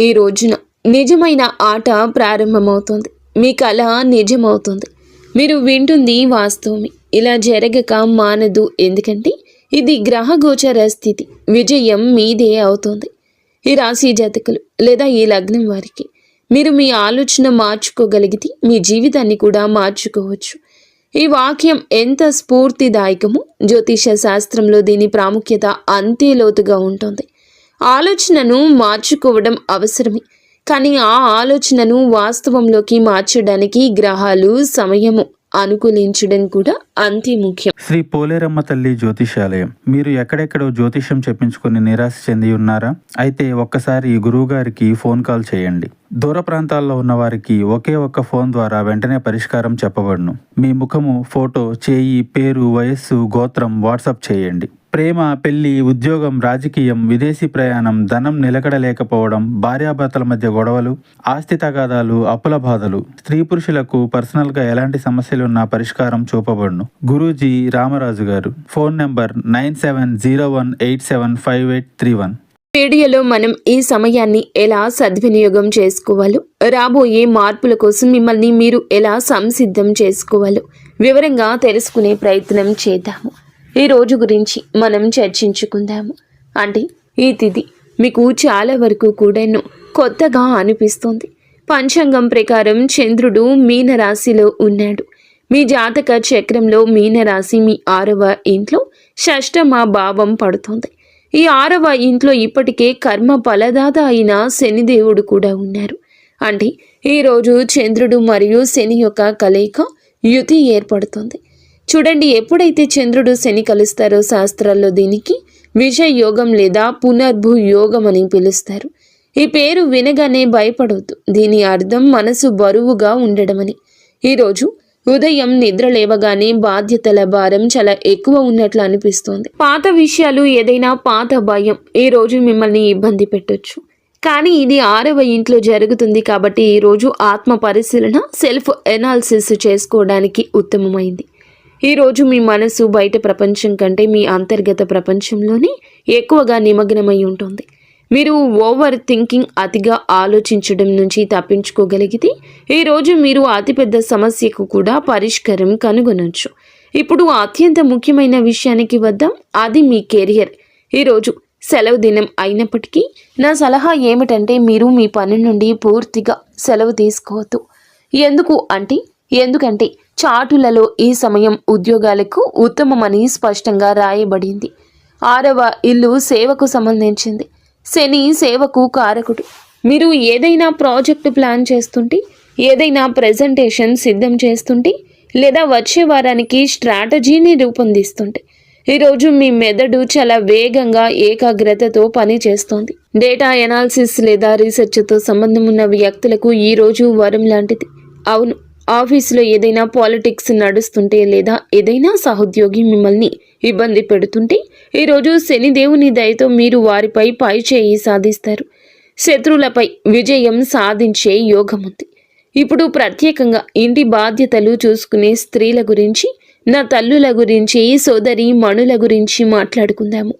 ఈ రోజున నిజమైన ఆట ప్రారంభమవుతుంది. మీ కళ నిజమవుతుంది. మీరు వింటుంది వాస్తవమే. ఇలా జరగక మానదు. ఎందుకంటే ఇది గ్రహగోచర స్థితి. విజయం మీదే అవుతుంది. ఈ రాశి జాతకులు లేదా ఈ లగ్నం వారికి మీరు మీ ఆలోచన మార్చుకోగలిగితే మీ జీవితాన్ని కూడా మార్చుకోవచ్చు. ఈ వాక్యం ఎంత స్ఫూర్తిదాయకమో జ్యోతిష శాస్త్రంలో దీని ప్రాముఖ్యత అంతే లోతుగా ఉంటుంది. ఆలోచనను మార్చుకోవడం అవసరమే, కానీ ఆ ఆలోచనను వాస్తవంలోకి మార్చడానికి గ్రహాలు సమయము అనుకూలించడం కూడా అంతే ముఖ్యం. శ్రీ పోలేరమ్మ తల్లి జ్యోతిషాలయం. మీరు ఎక్కడెక్కడో జ్యోతిషం చెప్పించుకుని నిరాశ చెంది ఉన్నారా? అయితే ఒక్కసారి గురువు గారికి ఫోన్ కాల్ చేయండి. దూర ప్రాంతాల్లో ఉన్న వారికి ఒకే ఒక్క ఫోన్ ద్వారా వెంటనే పరిష్కారం చెప్పబడును. మీ ముఖము, ఫోటో, చేయి, పేరు, వయస్సు, గోత్రం వాట్సాప్ చేయండి. ప్రేమ, పెళ్లి, ఉద్యోగం, రాజకీయం, విదేశీ ప్రయాణం, ధనం నిలకడలేకపోవడం, భార్యాభర్తల మధ్య గొడవలు, ఆస్తి తగాదాలు, అప్పుల బాధలు, స్త్రీ పురుషులకు పర్సనల్గా ఎలాంటి సమస్యలున్నా పరిష్కారం చూపబడును. గురూజీ రామరాజు గారు. Phone number 9701875831. వీడియోలో మనం ఈ సమయాన్ని ఎలా సద్వినియోగం చేసుకోవాలో, రాబోయే మార్పుల కోసం మిమ్మల్ని మీరు ఎలా సంసిద్ధం చేసుకోవాలో వివరంగా తెలుసుకునే ప్రయత్నం చేద్దాము. ఈ రోజు గురించి మనం చర్చించుకుందాము. అంటే ఈ తిథి మీకు చాలా వరకు కూడాను కొత్తగా అనిపిస్తుంది. పంచాంగం ప్రకారం చంద్రుడు మీనరాశిలో ఉన్నాడు. మీ జాతక చక్రంలో మీనరాశి మీ 6వ ఇంట్లో షష్టమ భావం పడుతుంది. ఈ 6వ ఇంట్లో ఇప్పటికే కర్మ ఫలదాత అయిన శనిదేవుడు కూడా ఉన్నారు. అంటే ఈరోజు చంద్రుడు మరియు శని యొక్క కలయిక యుతి ఏర్పడుతుంది. చూడండి, ఎప్పుడైతే చంద్రుడు శని కలుస్తారో శాస్త్రాల్లో దీనికి విషయ యోగం లేదా పునర్భు యోగం అని పిలుస్తారు. ఈ పేరు వినగానే భయపడవద్దు. దీని అర్థం మనసు బరువుగా ఉండడమని. ఈరోజు ఉదయం నిద్ర లేవగానే బాధ్యతల భారం చాలా ఎక్కువ ఉన్నట్లు అనిపిస్తోంది. పాత విషయాలు, ఏదైనా పాత భయం ఈ రోజు మిమ్మల్ని ఇబ్బంది పెట్టొచ్చు. కానీ ఇది 6వ ఇంట్లో జరుగుతుంది కాబట్టి ఈరోజు ఆత్మ పరిశీలన, సెల్ఫ్ ఎనాలిసిస్ చేసుకోవడానికి ఉత్తమమైంది. ఈరోజు మీ మనసు బయట ప్రపంచం కంటే మీ అంతర్గత ప్రపంచంలోనే ఎక్కువగా నిమగ్నమై ఉంటుంది. మీరు ఓవర్ థింకింగ్, అతిగా ఆలోచించడం నుంచి తప్పించుకోగలిగితే ఈరోజు మీరు అతిపెద్ద సమస్యకు కూడా పరిష్కారం కనుగొనవచ్చు. ఇప్పుడు అత్యంత ముఖ్యమైన విషయానికి వద్దాం. అది మీ కెరియర్. ఈరోజు సెలవు దినం అయినప్పటికీ నా సలహా ఏమిటంటే మీరు మీ పని నుండి పూర్తిగా సెలవు తీసుకోవద్దు. ఎందుకంటే చాటులలో ఈ సమయం ఉద్యోగాలకు ఉత్తమమని స్పష్టంగా రాయబడింది. 6వ ఇల్లు సేవకు సంబంధించింది. శని సేవకు కారకుడు. మీరు ఏదైనా ప్రాజెక్టు ప్లాన్ చేస్తుంటే, ఏదైనా ప్రెజెంటేషన్ సిద్ధం చేస్తుంటే, లేదా వచ్చే వారానికి స్ట్రాటజీని రూపొందిస్తుంటే ఈరోజు మీ మెదడు చాలా వేగంగా ఏకాగ్రతతో పని చేస్తోంది. డేటా ఎనాలిసిస్ లేదా రీసెర్చ్తో సంబంధం ఉన్న వ్యక్తులకు ఈరోజు వరం లాంటిది. అవును, ఆఫీసులో ఏదైనా పాలిటిక్స్ నడుస్తుంటే లేదా ఏదైనా సహోద్యోగి మిమ్మల్ని ఇబ్బంది పెడుతుంటే ఈరోజు శనిదేవుని దయతో మీరు వారిపై పై చేయి సాధిస్తారు. శత్రువులపై విజయం సాధించే యోగం ఉంది. ఇప్పుడు ప్రత్యేకంగా ఇంటి బాధ్యతలు చూసుకునే స్త్రీల గురించి, నా తల్లుల గురించి, సోదరి మణుల గురించి మాట్లాడుకుందాము.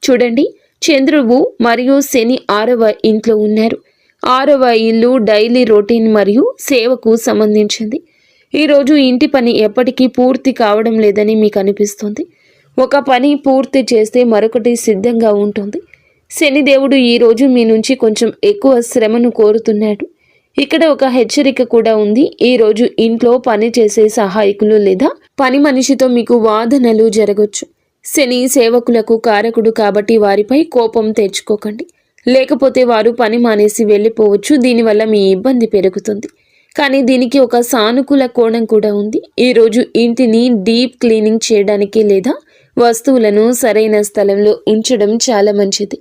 చూడండి, చంద్రుడు మరియు శని 6వ ఇంట్లో ఉన్నారు. 6వ ఇల్లు డైలీ రొటీన్ మరియు సేవకు సంబంధించింది. ఈరోజు ఇంటి పని ఎప్పటికీ పూర్తి కావడం లేదని మీకు అనిపిస్తుంది. ఒక పని పూర్తి చేస్తే మరొకటి సిద్ధంగా ఉంటుంది. శనిదేవుడు ఈరోజు మీ నుంచి కొంచెం ఎక్కువ శ్రమను కోరుతున్నాడు. ఇక్కడ ఒక హెచ్చరిక కూడా ఉంది. ఈరోజు ఇంట్లో పని చేసే సహాయకులు లేదా పని మనిషితో మీకు వాదనలు జరగవచ్చు. శని సేవకులకు కారకుడు కాబట్టి వారిపై కోపం తెచ్చుకోకండి. లేకపోతే వారు పని మానేసి వెళ్ళిపోవచ్చు. దీనివల్ల మీ ఇబ్బంది పెరుగుతుంది. కానీ దీనికి ఒక సానుకూల కోణం కూడా ఉంది. ఈరోజు ఇంటిని డీప్ క్లీనింగ్ చేయడానికి లేదా వస్తువులను సరైన స్థలంలో ఉంచడం చాలా మంచిది.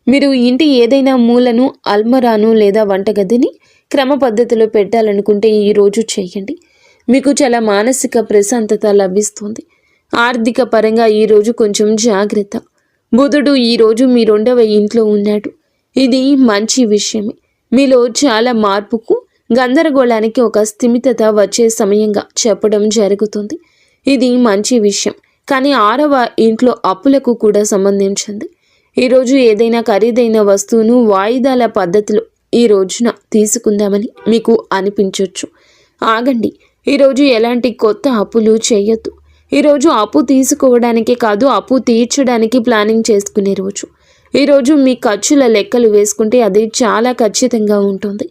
మీరు ఇంటి ఏదైనా మూలను, అల్మరాను లేదా వంటగదిని క్రమ పద్ధతిలో పెట్టాలనుకుంటే ఈరోజు చేయండి. మీకు చాలా మానసిక ప్రశాంతత లభిస్తుంది. ఆర్థిక పరంగా ఈరోజు కొంచెం జాగ్రత్త. బుధుడు ఈరోజు మీ 2వ ఇంట్లో ఉన్నాడు. ఇది మంచి విషయమే. మీలో చాలా మార్పుకు, గందరగోళానికి ఒక స్థిమితత వచ్చే సమయంగా చెప్పడం జరుగుతుంది. ఇది మంచి విషయం. కానీ 6వ ఇంట్లో అప్పులకు కూడా సంబంధించింది. ఈరోజు ఏదైనా ఖరీదైన వస్తువును వాయిదాల పద్ధతిలో ఈ రోజున తీసుకుందామని మీకు అనిపించవచ్చు. ఆగండి, ఈరోజు ఎలాంటి కొత్త అప్పులు చేయొద్దు. ఈరోజు అప్పు తీసుకోవడానికే కాదు, అప్పు తీర్చడానికి ప్లానింగ్ చేసుకునే రోజు. ఈరోజు మీ ఖర్చుల లెక్కలు వేసుకుంటే అది చాలా ఖచ్చితంగా ఉంటుంది.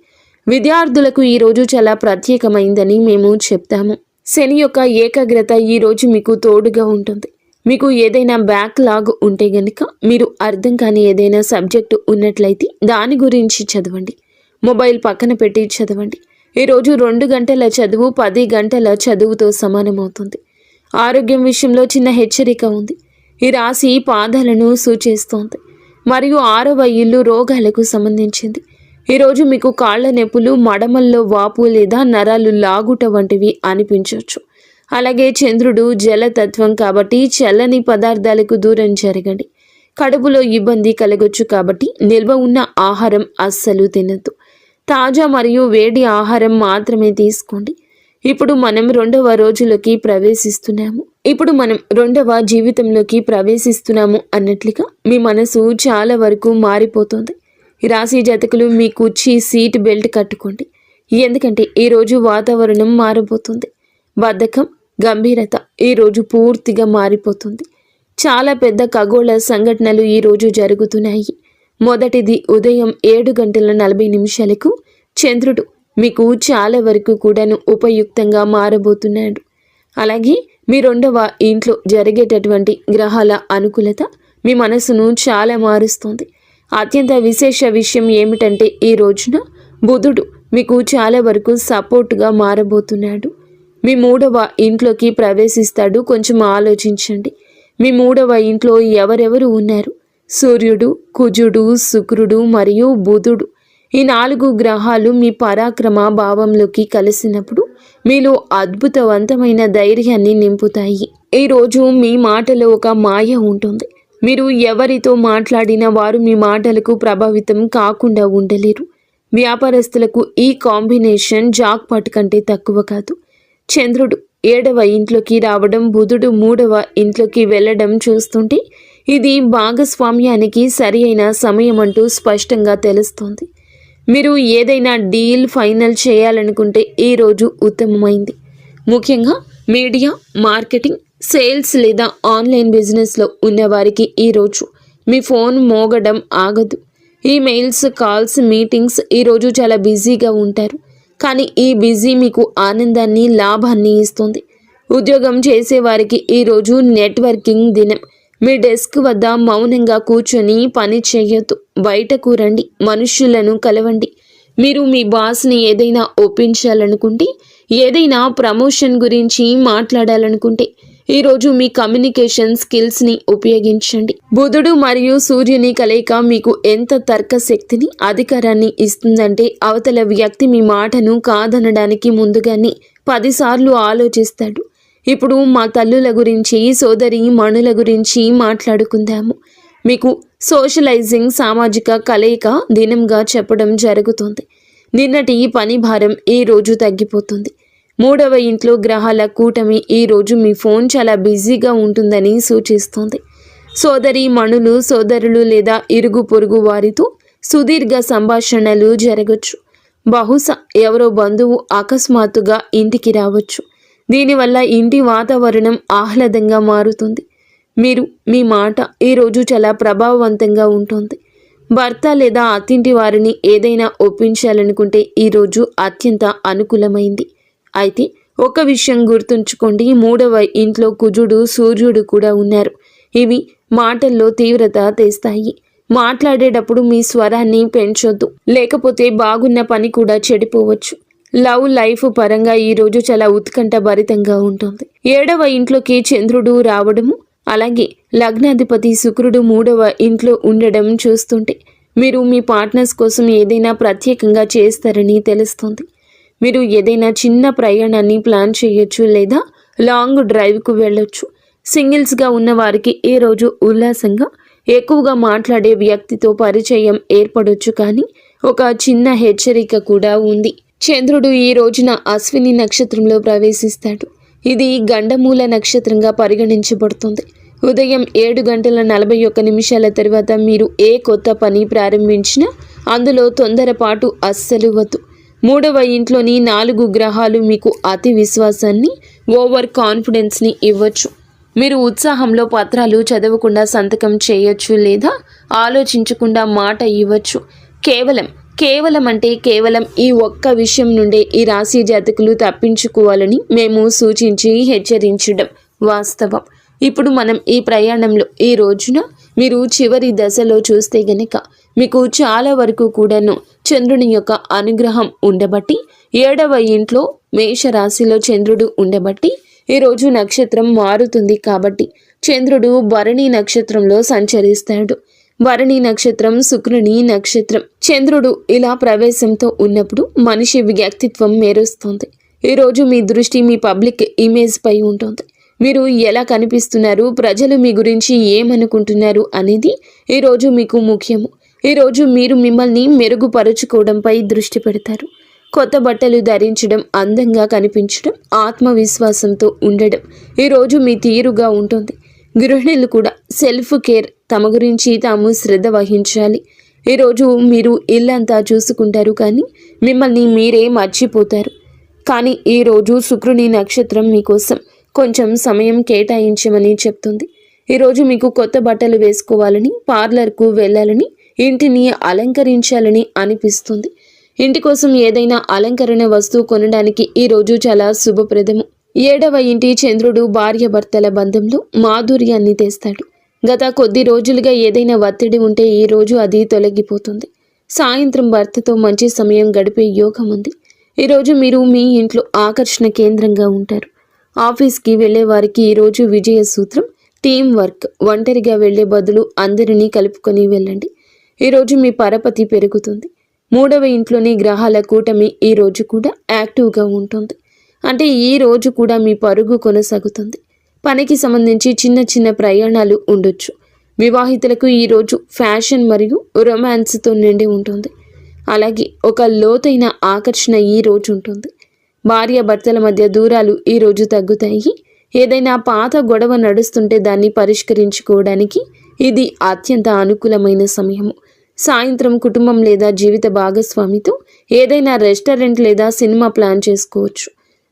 విద్యార్థులకు ఈరోజు చాలా ప్రత్యేకమైందని మేము చెప్తాము. శని యొక్క ఏకాగ్రత ఈరోజు మీకు తోడుగా ఉంటుంది. మీకు ఏదైనా బ్యాక్లాగ్ ఉంటే గనుక, మీరు అర్థం కాని ఏదైనా సబ్జెక్టు ఉన్నట్లయితే దాని గురించి చదవండి. మొబైల్ పక్కన పెట్టి చదవండి. ఈరోజు 2 గంటల చదువు 10 గంటల చదువుతో సమానమవుతుంది. ఆరోగ్యం విషయంలో చిన్న హెచ్చరిక ఉంది. ఈ రాశి పాదాలను సూచిస్తోంది మరియు 6వ ఇల్లు రోగాలకు సంబంధించింది. ఈరోజు మీకు కాళ్ల నొప్పులు, మడమల్లో వాపు లేదా నరాలు లాగుట వంటివి అనిపించవచ్చు. అలాగే చంద్రుడు జలతత్వం కాబట్టి చల్లని పదార్థాలకు దూరం జరగండి. కడుపులో ఇబ్బంది కలగొచ్చు కాబట్టి నిల్వ ఉన్న ఆహారం అస్సలు తినద్దు. తాజా మరియు వేడి ఆహారం మాత్రమే తీసుకోండి. ఇప్పుడు మనం 2వ రోజులోకి ప్రవేశిస్తున్నాము. జీవితంలోకి ప్రవేశిస్తున్నాము అన్నట్లుగా మీ మనసు చాలా వరకు మారిపోతుంది. ఈ రాశి జాతకులు మీ కుర్చీ సీట్ బెల్ట్ కట్టుకోండి. ఎందుకంటే ఈరోజు వాతావరణం మారబోతుంది. బద్ధకం, గంభీరత ఈరోజు పూర్తిగా మారిపోతుంది. చాలా పెద్ద ఖగోళ సంఘటనలు ఈరోజు జరుగుతున్నాయి. మొదటిది ఉదయం 7:40 చంద్రుడు మీకు చాలా వరకు కూడాను ఉపయుక్తంగా మారబోతున్నాడు. అలాగే మీ 2వ ఇంట్లో జరిగేటటువంటి గ్రహాల అనుకూలత మీ మనసును చాలా మారుస్తుంది. అత్యంత విశేష విషయం ఏమిటంటే ఈ రోజున బుధుడు మీకు చాలా వరకు సపోర్ట్గా మారబోతున్నాడు. మీ 3వ ఇంట్లోకి ప్రవేశిస్తాడు. కొంచెం ఆలోచించండి. మీ 3వ ఇంట్లో ఎవరెవరు ఉన్నారు? సూర్యుడు, కుజుడు, శుక్రుడు మరియు బుధుడు. ఈ 4 గ్రహాలు మీ పరాక్రమ భావంలోకి కలిసినప్పుడు మీలో అద్భుతవంతమైన ధైర్యాన్ని నింపుతాయి. ఈరోజు మీ మాటలో ఒక మాయ ఉంటుంది. మీరు ఎవరితో మాట్లాడినా వారు మీ మాటలకు ప్రభావితం కాకుండా ఉండలేరు. వ్యాపారస్తులకు ఈ కాంబినేషన్ జాక్పాట్ కంటే తక్కువ కాదు. చంద్రుడు 7వ ఇంట్లోకి రావడం, బుధుడు 3వ ఇంట్లోకి వెళ్ళడం చూస్తుంటే ఇది భాగస్వామ్యానికి సరి అయిన సమయం అంటూ స్పష్టంగా తెలుస్తోంది. మీరు ఏదైనా డీల్ ఫైనల్ చేయాలనుకుంటే ఈరోజు ఉత్తమమైంది. ముఖ్యంగా మీడియా, మార్కెటింగ్, సేల్స్ లేదా ఆన్లైన్ బిజినెస్లో ఉన్నవారికి ఈరోజు మీ ఫోన్ మోగడం ఆగదు. ఈమెయిల్స్, కాల్స్, మీటింగ్స్ ఈరోజు చాలా బిజీగా ఉంటారు. కానీ ఈ బిజీ మీకు ఆనందాన్ని, లాభాన్ని ఇస్తుంది. ఉద్యోగం చేసేవారికి ఈరోజు నెట్వర్కింగ్ దినం. మీ డెస్క్ వద్ద మౌనంగా కూర్చొని పని చేయొద్దు. బయటకు రండి, మనుషులను కలవండి. మీరు మీ బాస్ని ఏదైనా ఒప్పించాలనుకుంటే, ఏదైనా ప్రమోషన్ గురించి మాట్లాడాలనుకుంటే ఈరోజు మీ కమ్యూనికేషన్ స్కిల్స్ని ఉపయోగించండి. బుధుడు మరియు సూర్యుని కలయిక మీకు ఎంత తర్క శక్తిని, అధికారాన్ని ఇస్తుందంటే అవతల వ్యక్తి మీ మాటను కాదనడానికి ముందుగానే 10 సార్లు ఆలోచిస్తాడు. ఇప్పుడు మా తల్లుల గురించి, సోదరి మణుల గురించి మాట్లాడుకుందాము. మీకు సోషలైజింగ్, సామాజిక కలయిక దినంగా చెప్పడం జరుగుతుంది. నిన్నటి పని భారం ఈ రోజు తగ్గిపోతుంది. 3వ ఇంట్లో గ్రహాల కూటమి ఈ రోజు మీ ఫోన్ చాలా బిజీగా ఉంటుందని సూచిస్తుంది. సోదరి మణులు, సోదరులు లేదా ఇరుగు పొరుగు వారితో సుదీర్ఘ సంభాషణలు జరగచ్చు. బహుశా ఎవరో బంధువు అకస్మాత్తుగా ఇంటికి రావచ్చు. దీనివల్ల ఇంటి వాతావరణం ఆహ్లాదంగా మారుతుంది. మీరు మీ మాట ఈరోజు చాలా ప్రభావవంతంగా ఉంటుంది. భర్త లేదా అత్తింటి వారిని ఏదైనా ఒప్పించాలనుకుంటే ఈరోజు అత్యంత అనుకూలమైంది. అయితే ఒక విషయం గుర్తుంచుకోండి, 3వ ఇంట్లో కుజుడు, సూర్యుడు కూడా ఉన్నారు. ఇవి మాటల్లో తీవ్రత తెస్తాయి. మాట్లాడేటప్పుడు మీ స్వరాన్ని పెంచొద్దు, లేకపోతే బాగున్న పని కూడా చెడిపోవచ్చు. లవ్ లైఫ్ పరంగా ఈరోజు చాలా ఉత్కంఠ భరితంగా ఉంటుంది. 7వ ఇంట్లోకి చంద్రుడు రావడము, అలాగే లగ్నాధిపతి శుక్రుడు 3వ ఇంట్లో ఉండడం చూస్తుంటే మీరు మీ పార్ట్నర్స్ కోసం ఏదైనా ప్రత్యేకంగా చేస్తారని తెలుస్తుంది. మీరు ఏదైనా చిన్న ప్రయాణాన్ని ప్లాన్ చేయొచ్చు లేదా లాంగ్ డ్రైవ్కు వెళ్ళొచ్చు. సింగిల్స్గా ఉన్న వారికి ఈ రోజు ఉల్లాసంగా ఎక్కువగా మాట్లాడే వ్యక్తితో పరిచయం ఏర్పడొచ్చు. కానీ ఒక చిన్న హెచ్చరిక కూడా ఉంది. చంద్రుడు ఈ రోజున అశ్విని నక్షత్రంలో ప్రవేశిస్తాడు. ఇది గండమూల నక్షత్రంగా పరిగణించబడుతుంది. ఉదయం 7:41 తర్వాత మీరు ఏ కొత్త పని ప్రారంభించినా అందులో తొందరపాటు అస్సలు వద్దు. 3వ ఇంట్లోని 4 గ్రహాలు మీకు అతి విశ్వాసాన్ని, ఓవర్ కాన్ఫిడెన్స్ని ఇవ్వచ్చు. మీరు ఉత్సాహంలో పత్రాలు చదవకుండా సంతకం చేయొచ్చు లేదా ఆలోచించకుండా మాట ఇవ్వచ్చు. కేవలం అంటే కేవలం ఈ ఒక్క విషయం నుండే ఈ రాశి జాతకులు తప్పించుకోవాలని మేము సూచించి హెచ్చరించడం వాస్తవం. ఇప్పుడు మనం ఈ ప్రయాణంలో ఈ రోజున మీరు చివరి దశలో చూస్తే గనక మీకు చాలా వరకు కూడాను చంద్రుని యొక్క అనుగ్రహం ఉండబట్టి 7వ ఇంట్లో మేషరాశిలో చంద్రుడు ఉండబట్టి ఈరోజు నక్షత్రం మారుతుంది. కాబట్టి చంద్రుడు భరణి నక్షత్రంలో సంచరిస్తాడు. భరణి నక్షత్రం శుక్రుని నక్షత్రం. చంద్రుడు ఇలా ప్రవేశంతో ఉన్నప్పుడు మనిషి వ్యక్తిత్వం మెరుస్తుంది. ఈరోజు మీ దృష్టి మీ పబ్లిక్ ఇమేజ్ పై ఉంటుంది. మీరు ఎలా కనిపిస్తున్నారు, ప్రజలు మీ గురించి ఏమనుకుంటున్నారు అనేది ఈరోజు మీకు ముఖ్యము. ఈరోజు మీరు మిమ్మల్ని మెరుగుపరుచుకోవడంపై దృష్టి పెడతారు. కొత్త బట్టలు ధరించడం, అందంగా కనిపించడం, ఆత్మవిశ్వాసంతో ఉండడం ఈరోజు మీ తీరుగా ఉంటుంది. గృహిణులు కూడా సెల్ఫ్ కేర్, తమ గురించి తాము శ్రద్ధ వహించాలి. ఈరోజు మీరు ఇల్లంతా చూసుకుంటారు కానీ మిమ్మల్ని మీరే మర్చిపోతారు. కానీ ఈరోజు శుక్రుని నక్షత్రం మీకోసం కొంచెం సమయం కేటాయించమని చెప్తుంది. ఈరోజు మీకు కొత్త బట్టలు వేసుకోవాలని, పార్లర్కు వెళ్ళాలని, ఇంటిని అలంకరించాలని అనిపిస్తుంది. ఇంటి కోసం ఏదైనా అలంకరణ వస్తువు కొనడానికి ఈరోజు చాలా శుభప్రదము. 7వ ఇంటి చంద్రుడు భార్యాభర్తల బంధంలో మాధుర్యాన్ని తెస్తాడు. గత కొద్ది రోజులుగా ఏదైనా ఒత్తిడి ఉంటే ఈరోజు అది తొలగిపోతుంది. సాయంత్రం భర్తతో మంచి సమయం గడిపే యోగం ఉంది. ఈరోజు మీరు మీ ఇంట్లో ఆకర్షణ కేంద్రంగా ఉంటారు. ఆఫీస్కి వెళ్ళే వారికి ఈరోజు విజయ సూత్రం టీం వర్క్. ఒంటరిగా వెళ్లే బదులు అందరినీ కలుపుకొని వెళ్ళండి. ఈరోజు మీ పరపతి పెరుగుతుంది. 3వ ఇంట్లోని గ్రహాల కూటమి ఈ రోజు కూడా యాక్టివ్గా ఉంటుంది. అంటే ఈ రోజు కూడా మీ పరుగు కొనసాగుతుంది. పనికి సంబంధించి చిన్న చిన్న ప్రయాణాలు ఉండొచ్చు. వివాహితులకు ఈరోజు ఫ్యాషన్ మరియు రొమాన్స్తో నిండి ఉంటుంది. అలాగే ఒక లోతైన ఆకర్షణ ఈ రోజు ఉంటుంది. భార్యాభర్తల మధ్య దూరాలు ఈరోజు తగ్గుతాయి. ఏదైనా పాత గొడవ నడుస్తుంటే దాన్ని పరిష్కరించుకోవడానికి ఇది అత్యంత అనుకూలమైన సమయము. సాయంత్రం కుటుంబం లేదా జీవిత భాగస్వామితో ఏదైనా రెస్టారెంట్ లేదా సినిమా ప్లాన్ చేసుకోవచ్చు.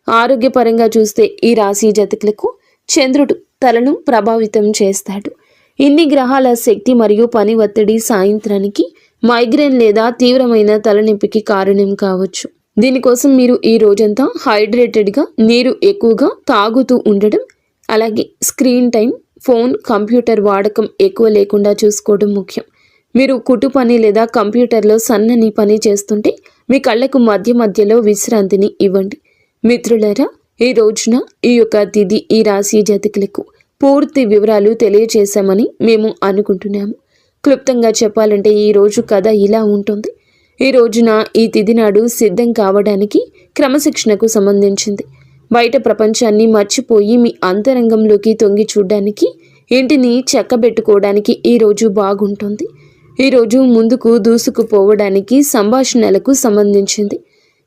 ఆరోగ్యపరంగా చూస్తే ఈ రాశి జాతకులకు చంద్రుడు తలను ప్రభావితం చేస్తాడు. ఇన్ని గ్రహాల శక్తి మరియు పని ఒత్తిడి సాయంత్రానికి మైగ్రేన్ లేదా తీవ్రమైన తలనొప్పికి కారణం కావచ్చు. దీనికోసం మీరు ఈ రోజంతా హైడ్రేటెడ్గా, నీరు ఎక్కువగా తాగుతూ ఉండడం, అలాగే స్క్రీన్ టైం, ఫోన్, కంప్యూటర్ వాడకం ఎక్కువ లేకుండా చూసుకోవడం ముఖ్యం. మీరు కుటు పని లేదా కంప్యూటర్లో సన్నని పని చేస్తుంటే మీ కళ్ళకు మధ్య మధ్యలో విశ్రాంతిని ఇవ్వండి. మిత్రులారా, ఈ రోజున ఈ యొక్క తిథి ఈ రాశి జాతకులకు పూర్తి వివరాలు తెలియజేశామని మేము అనుకుంటున్నాము. క్లుప్తంగా చెప్పాలంటే ఈ రోజు కథ ఇలా ఉంటుంది. ఈ రోజున ఈ తిథి నాడు సిద్ధం కావడానికి క్రమశిక్షణకు సంబంధించింది. బయట ప్రపంచాన్ని మర్చిపోయి మీ అంతరంగంలోకి తొంగి చూడడానికి, ఇంటిని చక్కబెట్టుకోవడానికి ఈ రోజు బాగుంటుంది. ఈరోజు ముందుకు దూసుకుపోవడానికి సంభాషణలకు సంబంధించింది.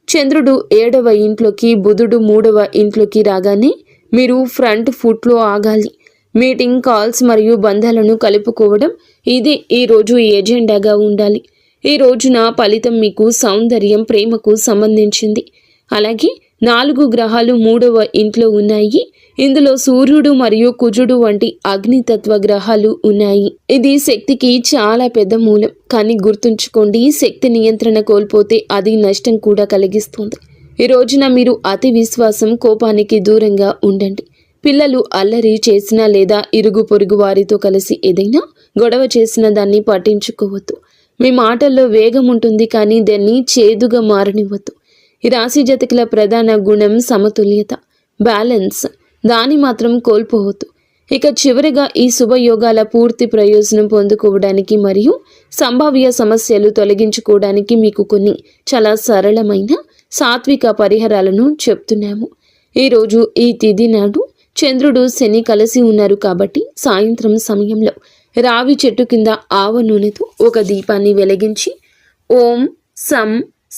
చంద్రుడు 7వ ఇంట్లోకి, బుధుడు 3వ ఇంట్లోకి రాగానే మీరు ఫ్రంట్ ఫుట్లో ఆగాలి. మీటింగ్, కాల్స్ మరియు బంధాలను కలుపుకోవడం ఇది ఈరోజు ఎజెండాగా ఉండాలి. ఈ రోజున ఫలితం మీకు సౌందర్యం, ప్రేమకు సంబంధించింది. అలాగే 4 గ్రహాలు 3వ ఇంట్లో ఉన్నాయి. ఇందులో సూర్యుడు మరియు కుజుడు వంటి అగ్నితత్వ గ్రహాలు ఉన్నాయి. ఇది శక్తికి చాలా పెద్ద మూలం. కానీ గుర్తుంచుకోండి, శక్తి నియంత్రణ కోల్పోతే అది నష్టం కూడా కలిగిస్తుంది. ఈ రోజున మీరు అతి విశ్వాసం, కోపానికి దూరంగా ఉండండి. పిల్లలు అల్లరి చేసినా లేదా ఇరుగు పొరుగు వారితో కలిసి ఏదైనా గొడవ చేసిన దాన్ని పట్టించుకోవద్దు. మీ మాటల్లో వేగం ఉంటుంది కానీ దాన్ని చేదుగా మారనివ్వద్దు. ఈ రాశి జాతకుల ప్రధాన గుణం సమతుల్యత, బ్యాలెన్స్. దాన్ని మాత్రం కోల్పోవద్దు. ఇక చివరిగా ఈ శుభయోగాల పూర్తి ప్రయోజనం పొందుకోవడానికి మరియు సంభావ్య సమస్యలు తొలగించుకోవడానికి మీకు కొన్ని చాలా సరళమైన సాత్విక పరిహారాలను చెప్తున్నాము. ఈరోజు ఈ తిథి నాడు చంద్రుడు, శని కలిసి ఉన్నారు కాబట్టి సాయంత్రం సమయంలో రావి చెట్టు కింద ఆవ నూనెతో ఒక దీపాన్ని వెలిగించి ఓం సం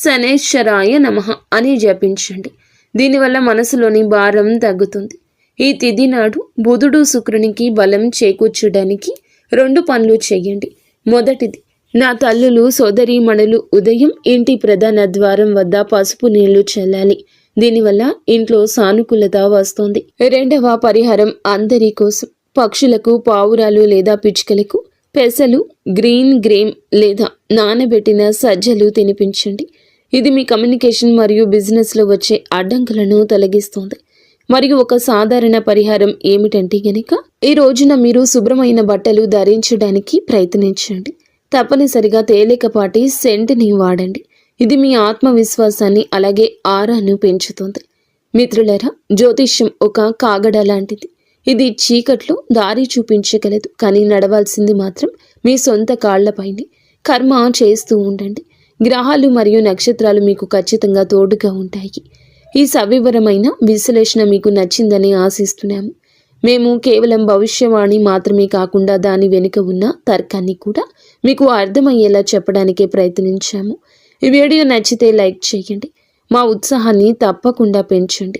శనేశ్వరాయ నమః అని జపించండి. దీనివల్ల మనసులోని భారం తగ్గుతుంది. ఈ తిథి నాడు బుధుడు, శుక్రునికి బలం చేకూర్చడానికి 2 పనులు చేయండి. మొదటిది, నా తల్లులు సోదరీమణులు ఉదయం ఇంటి ప్రధాన ద్వారం వద్ద పసుపు నీళ్లు చల్లాలి. దీనివల్ల ఇంట్లో సానుకూలత వస్తుంది. రెండవ పరిహారం అందరి కోసం. పక్షులకు పావురాలు లేదా పిచ్చుకలకు పెసలు, గ్రీన్ గ్రేమ్ లేదా నానబెట్టిన సజ్జలు తినిపించండి. ఇది మీ కమ్యూనికేషన్ మరియు బిజినెస్లో వచ్చే అడ్డంకులను తొలగిస్తుంది. మరియు ఒక సాధారణ పరిహారం ఏమిటంటే గనక ఈ రోజున మీరు శుభ్రమైన బట్టలు ధరించడానికి ప్రయత్నించండి. తప్పనిసరిగా తేలికపాటి సెంట్ని వాడండి. ఇది మీ ఆత్మవిశ్వాసాన్ని అలాగే ఆరాను పెంచుతుంది. మిత్రులారా, జ్యోతిష్యం ఒక కాగడ లాంటిది. ఇది చీకట్లో దారి చూపించగలదు, కానీ నడవాల్సింది మాత్రం మీ సొంత కాళ్లపైనే. కర్మ చేస్తూ ఉండండి. గ్రహాలు మరియు నక్షత్రాలు మీకు ఖచ్చితంగా తోడుగా ఉంటాయి. ఈ సవివరమైన విశ్లేషణ మీకు నచ్చిందని ఆశిస్తున్నాము. మేము కేవలం భవిష్యవాణి మాత్రమే కాకుండా దాని వెనుక ఉన్న తర్కాన్ని కూడా మీకు అర్థమయ్యేలా చెప్పడానికే ప్రయత్నించాము. ఈ వీడియో నచ్చితే లైక్ చేయండి. మా ఉత్సాహాన్ని తప్పకుండా పెంచండి.